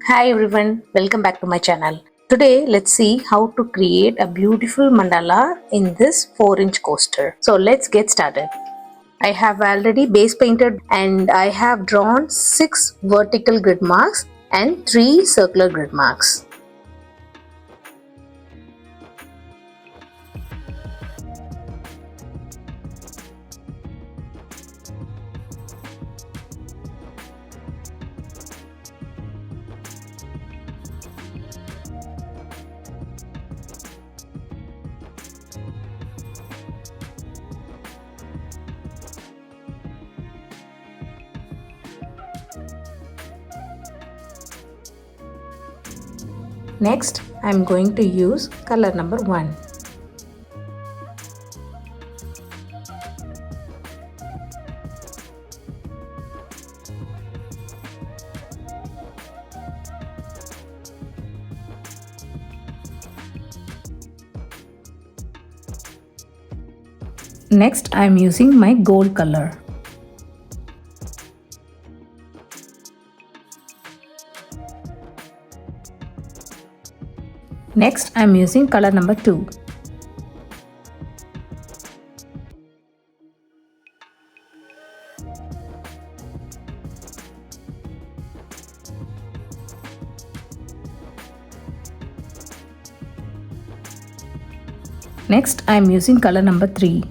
Hi everyone, welcome back to my channel. Today let's see how to create a beautiful mandala in this 4-inch coaster. So let's get started. I have already base painted and I have drawn 6 vertical grid marks and 3 circular grid marks. Next, I am going to use color number 1. Next, I am using my gold color. Next, I am using color number 2. Next, I am using color number 3.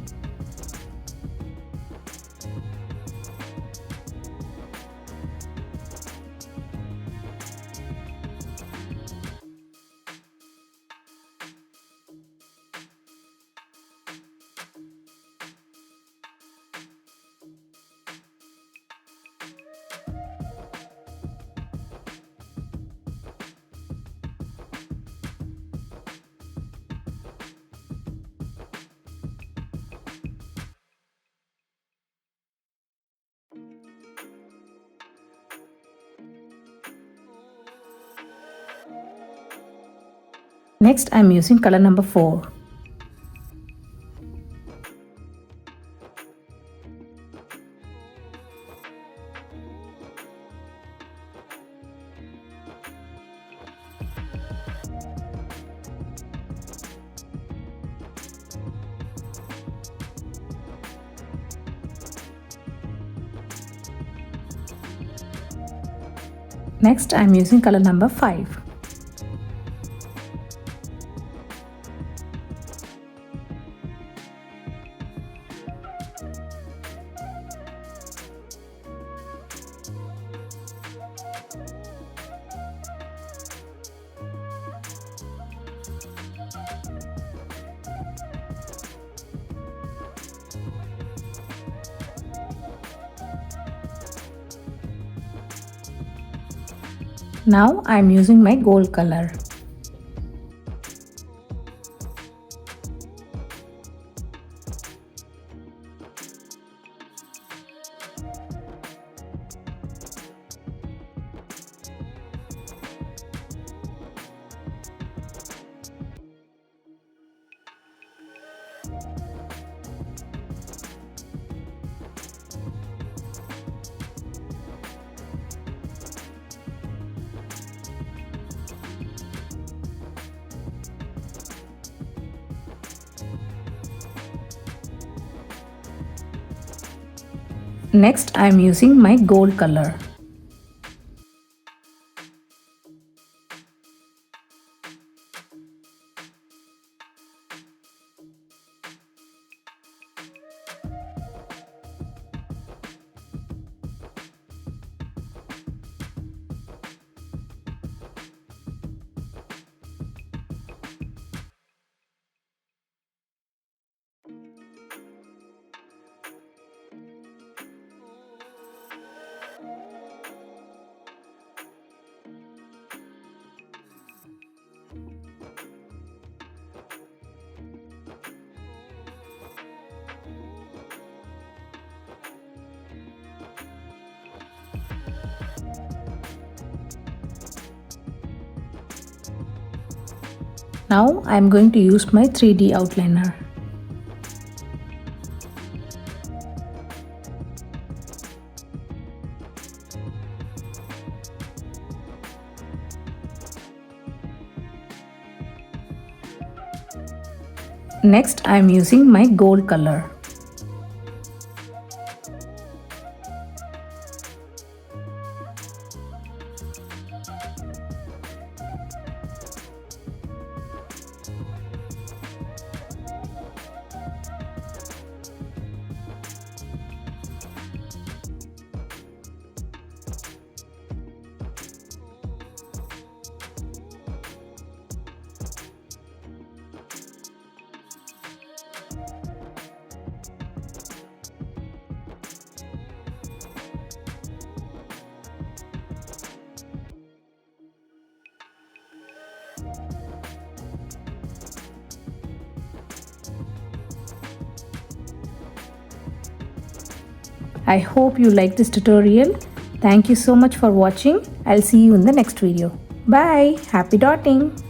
Next, I am using color number 4. Next, I am using color number 5. Now I am using my gold color. Next, I am using my gold color. Now I am going to use my 3D outliner. Next, I am using my gold color. I hope you liked this tutorial. Thank you so much for watching. I'll see you in the next video. Bye. Happy dotting.